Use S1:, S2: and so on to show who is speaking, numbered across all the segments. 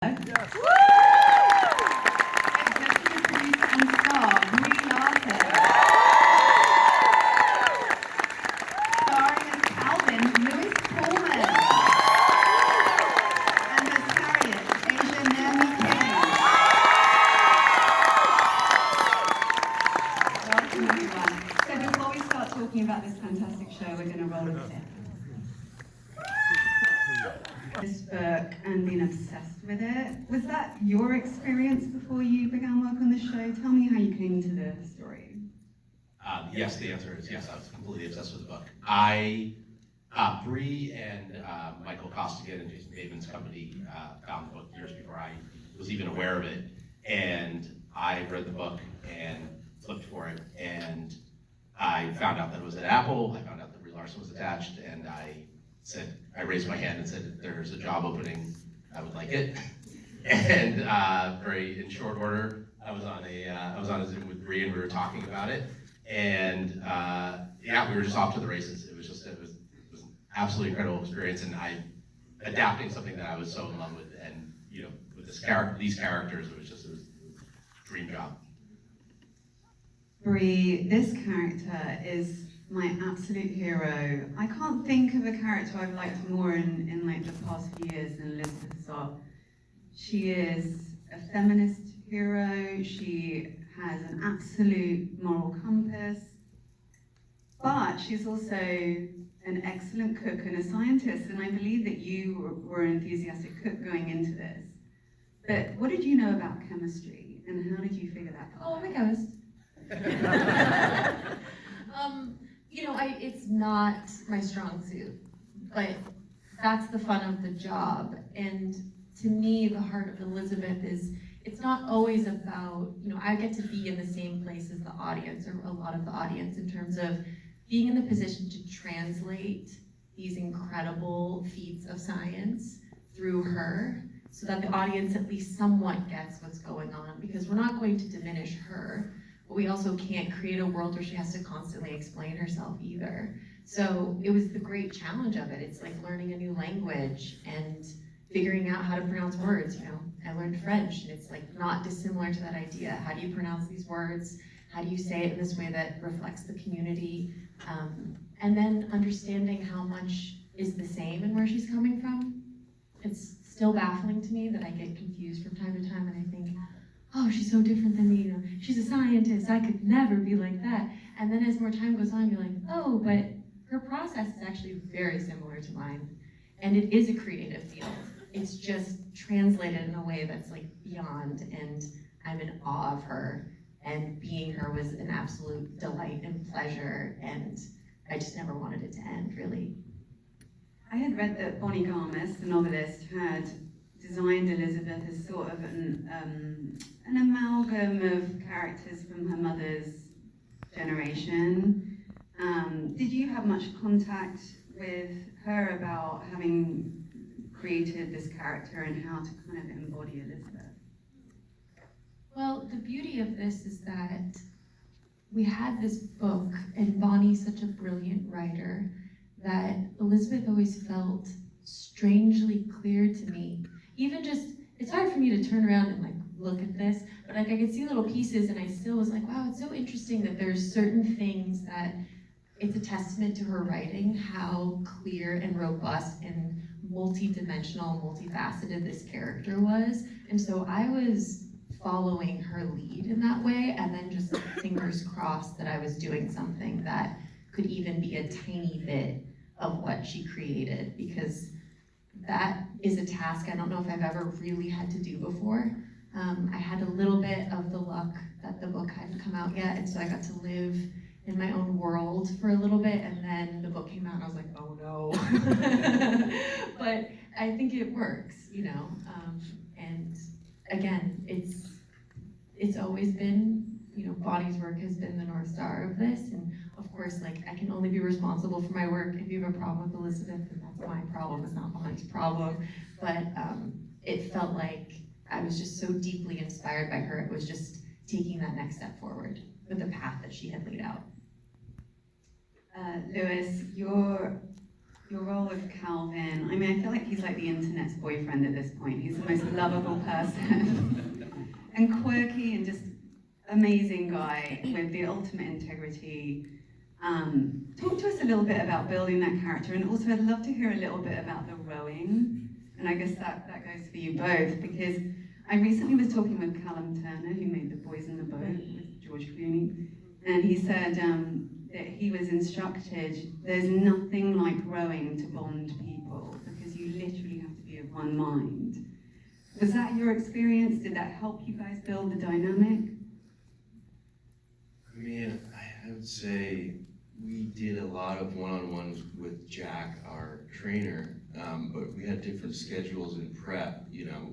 S1: Yes.
S2: Woo! Executive producer and star, Brie Larson. Starring as Calvin, Louis Pullman. And as Harriet, Naomi. Welcome, everyone. So before we start talking about this fantastic show, we're going to roll a clip. This book and been obsessed with it. Was that your experience before you began work on the show? Tell me how you came to the story.
S1: Yes, the answer is yes. I was completely obsessed with the book. Brie and Michael Costigan and Jason Bateman's company found the book years before I was even aware of it. And I read the book and flipped for it. And I found out that it was at Apple. I found out that Brie Larson was attached. And I raised my hand and said, if there's a job opening, I would like it. And very in short order, I was on a Zoom with Brie and we were talking about it. And yeah, we were just off to the races. It was an absolutely incredible experience, and adapting something that I was so in love with, and with these characters, it was a dream job.
S2: Brie, this character is my absolute hero. I can't think of a character I've liked more in like the past few years than Elizabeth Zott. She is a feminist hero. She has an absolute moral compass, but she's also an excellent cook and a scientist. And I believe that you were an enthusiastic cook going into this. But what did you know about chemistry, and how did you figure that out?
S3: Oh, I'm a chemist. It's not my strong suit, but that's the fun of the job. And to me, the heart of Elizabeth is, it's not always about, I get to be in the same place as the audience, or a lot of the audience, in terms of being in the position to translate these incredible feats of science through her, so that the audience at least somewhat gets what's going on, because we're not going to diminish her. But we also can't create a world where she has to constantly explain herself either. So it was the great challenge of it. It's like learning a new language and figuring out how to pronounce words. I learned French, and it's like not dissimilar to that idea. How do you pronounce these words? How do you say it in this way that reflects the community? And then understanding how much is the same and where she's coming from. It's still baffling to me that I get confused from time to time, and I think, oh, she's so different than me, she's a scientist, I could never be like that. And then as more time goes on, you're like, oh, but her process is actually very similar to mine. And it is a creative field. It's just translated in a way that's like beyond, and I'm in awe of her. And being her was an absolute delight and pleasure, and I just never wanted it to end, really.
S2: I had read that Bonnie Garmis, the novelist, had designed Elizabeth as sort of an amalgam of characters from her mother's generation. Did you have much contact with her about having created this character and how to kind of embody Elizabeth?
S3: Well, the beauty of this is that we had this book, and Bonnie's such a brilliant writer, that Elizabeth always felt strangely clear to me. Even just, it's hard for me to turn around and like look at this, but like I could see little pieces, and I still was like, wow, it's so interesting that there's certain things that it's a testament to her writing, how clear and robust and multi-dimensional, multifaceted this character was. And so I was following her lead in that way, and then just fingers crossed that I was doing something that could even be a tiny bit of what she created, because that is a task I don't know if I've ever really had to do before. I had a little bit of the luck that the book hadn't come out yet, and so I got to live in my own world for a little bit, and then the book came out and I was like, oh no. But I think it works, and again, it's always been, Bonnie's work has been the North Star of this, and of course, like, I can only be responsible for my work. If you have a problem with Elizabeth, then that's my problem, it's not Bonnie's problem. But it felt like I was just so deeply inspired by her. It was just taking that next step forward with the path that she had laid out.
S2: Louis, your your role with Calvin. I mean, I feel like he's like the internet's boyfriend at this point. He's the most lovable person and quirky and just amazing guy with the ultimate integrity. Talk to us a little bit about building that character, and also I'd love to hear a little bit about the rowing. And I guess that goes for you both, because I recently was talking with Callum Turner, who made The Boys in the Boat with George Clooney, and he said that he was instructed, there's nothing like rowing to bond people, because you literally have to be of one mind. Was that your experience? Did that help you guys build the dynamic?
S4: I mean, I would say we did a lot of one-on-ones with Jack, our trainer, but we had different schedules in prep, you know,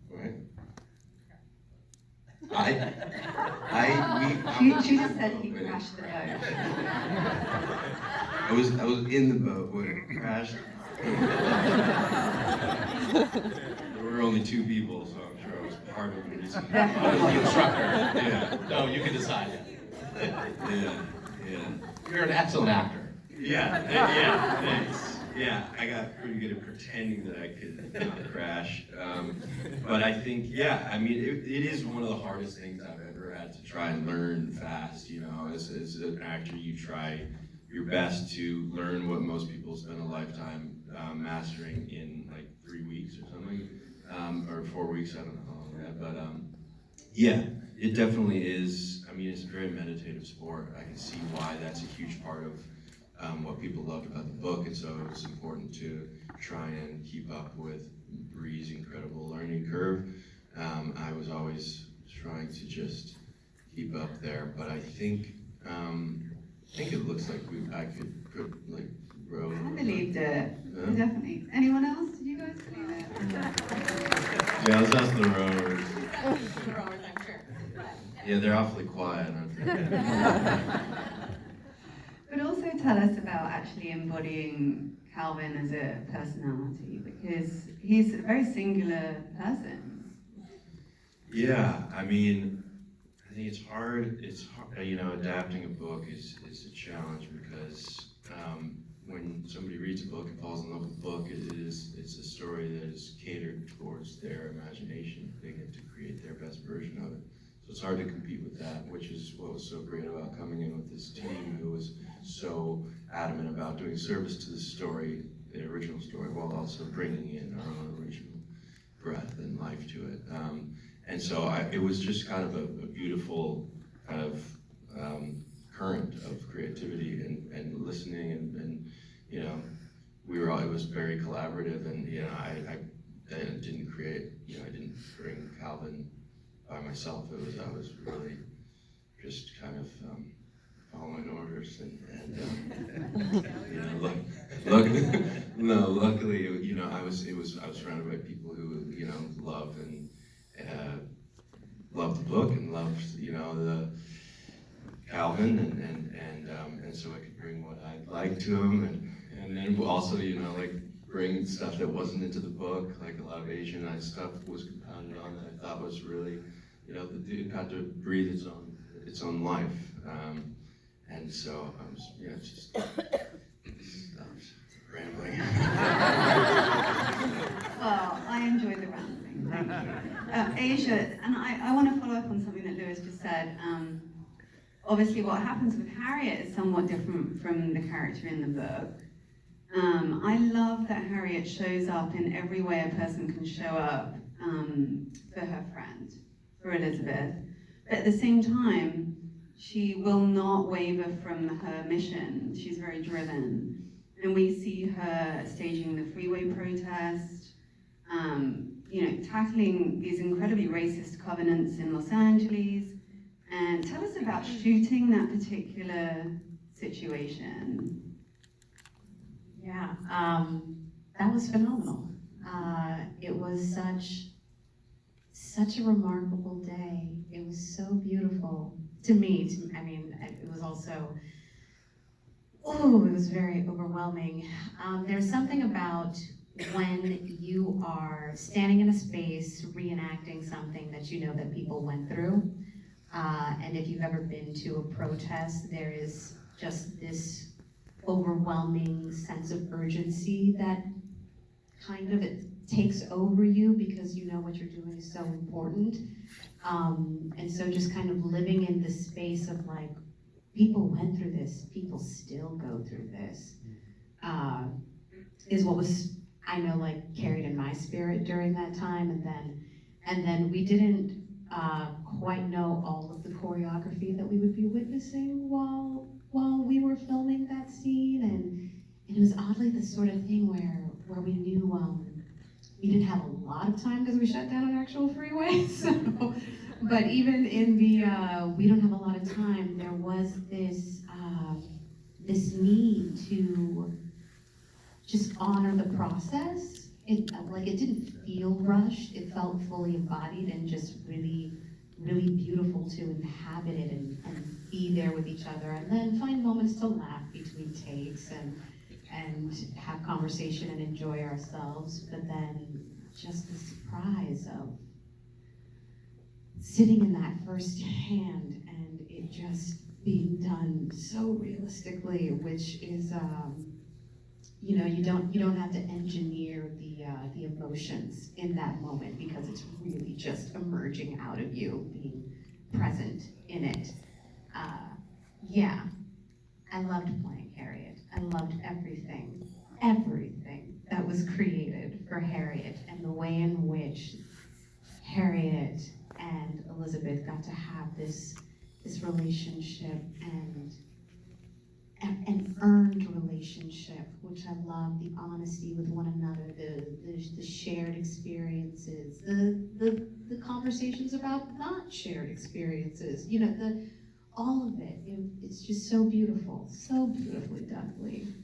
S4: right?
S2: She just said he crashed the boat.
S4: I was in the boat when it crashed. There were only 2 people, so I'm sure I was part of the reason.
S1: I was the instructor.
S4: Yeah.
S1: No, you can decide.
S4: Yeah.
S1: You're an excellent actor.
S4: Yeah, thanks. Yeah, I got pretty good at pretending that I could not crash. But I think, yeah, I mean, it is one of the hardest things I've ever had to try and learn fast, you know. As an actor, you try your best to learn what most people spend a lifetime mastering in like 3 weeks or something, or 4 weeks, I don't know how long we had, but yeah, it definitely is. I mean, it's a very meditative sport. I can see why that's a huge part of what people loved about the book, and so it's important to try and keep up with Brie's incredible learning curve. I was always trying to just keep up there, but I think it looks like I could like row.
S2: I believed it. Yeah. Definitely. Anyone else? Did you guys believe it?
S4: Yeah, let's ask the rowers.
S5: The rowers, I'm sure.
S4: Yeah, they're awfully quiet.
S2: But also tell us about actually embodying Calvin as a personality, because he's a very singular person.
S4: Yeah, I mean, I think it's hard, you know, adapting a book is a challenge, because when somebody reads a book and falls in love with a book, it's a story that is catered towards their imagination. They get to create their best version of it. So it's hard to compete with that, which is what was so great about coming in with this team who was so adamant about doing service to the story, the original story, while also bringing in our own original breath and life to it. And so it was just kind of a beautiful kind of current of creativity and listening, and you know, it was very collaborative, and you know, I didn't create, you know, I didn't bring Calvin by myself. I was really just kind of following orders, and you know, luckily, you know, I was surrounded by people who, you know, love the book and loved, you know, the Calvin, and so I could bring what I'd like to him, and then also, you know, like bring stuff that wasn't into the book, like a lot of Asianized stuff was compounded on that I thought was really, you know, it got to breathe its own life, and so I was, you know, just rambling.
S2: Well, I enjoyed the rambling, thank you. Asia, and I want to follow up on something that Lewis just said. Obviously what happens with Harriet is somewhat different from the character in the book. I love that Harriet shows up in every way a person can show up for her friend, for Elizabeth. But at the same time, she will not waver from her mission. She's very driven. And we see her staging the freeway protest, you know, tackling these incredibly racist covenants in Los Angeles. And tell us about shooting that particular situation.
S5: Yeah, that was phenomenal. It was such a remarkable day. It was so beautiful to me. I mean, it was also, it was very overwhelming. There's something about when you are standing in a space reenacting something that you know that people went through. And if you've ever been to a protest, there is just this overwhelming sense of urgency that kind of it takes over you because you know what you're doing is so important. And so just kind of living in this space of like, people went through this, people still go through this, is what was, I know, like carried in my spirit during that time. And then we didn't quite know all of the choreography that we would be witnessing while we were filming that scene. And it was oddly the sort of thing where we knew we didn't have a lot of time because we shut down an actual freeway. So, but even in the we don't have a lot of time, there was this need to just honor the process. It didn't feel rushed. It felt fully embodied and just really, really beautiful to inhabit it and be there with each other, and then find moments to laugh between takes and have conversation and enjoy ourselves. But then just the surprise of sitting in that first hand and it just being done so realistically, which is you don't have to engineer the emotions in that moment because it's really just emerging out of you, being present in it. Yeah, I loved playing Harriet. I loved everything that was created for Harriet, and the way in which Harriet and Elizabeth got to have this relationship and an earned relationship, which I love, the honesty with one another, the shared experiences, the conversations about not shared experiences, all of it. It's just so beautiful, so beautifully done, Lee.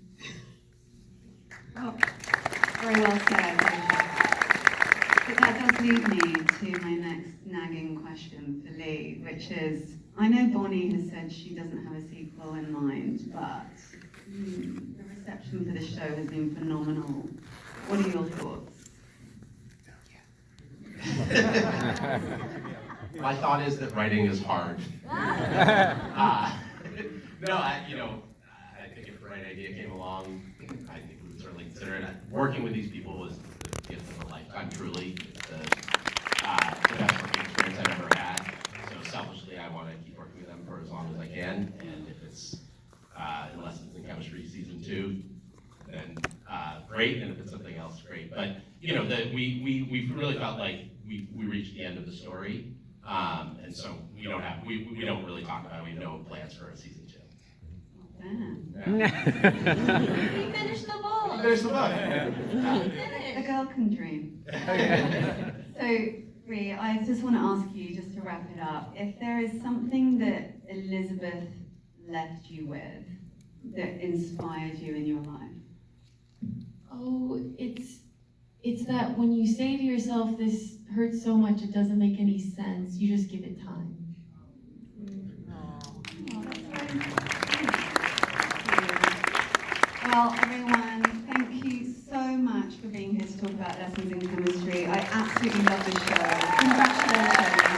S2: Oh, very well said. But that does lead me to my next nagging question for Lee, which is, I know Bonnie has said she doesn't have a sequel in mind, but the reception for the show has been phenomenal. What are your thoughts?
S1: My thought is that writing is hard. No, I think if the right idea came along, I think we would certainly consider it. Working with these people was the gift of a lifetime, truly. It's the best working experience I've ever had. So selfishly, I want to keep working with them for as long as I can. And if it's, unless it's in Chemistry Season 2, then great. And if it's something else, great. But, we really felt like we reached the end of the story. And so we don't really talk about it. We have no plans for a Season 2.
S2: Yeah.
S3: We finished the book.
S1: There's the book.
S2: A girl can dream. So, Brie, I just want to ask you, just to wrap it up, if there is something that Elizabeth left you with that inspired you in your life.
S3: Oh, it's that when you say to yourself, this hurts so much, it doesn't make any sense, you just give it time.
S2: Well, everyone, thank you so much for being here to talk about lessons in chemistry. I absolutely love this show. Congratulations.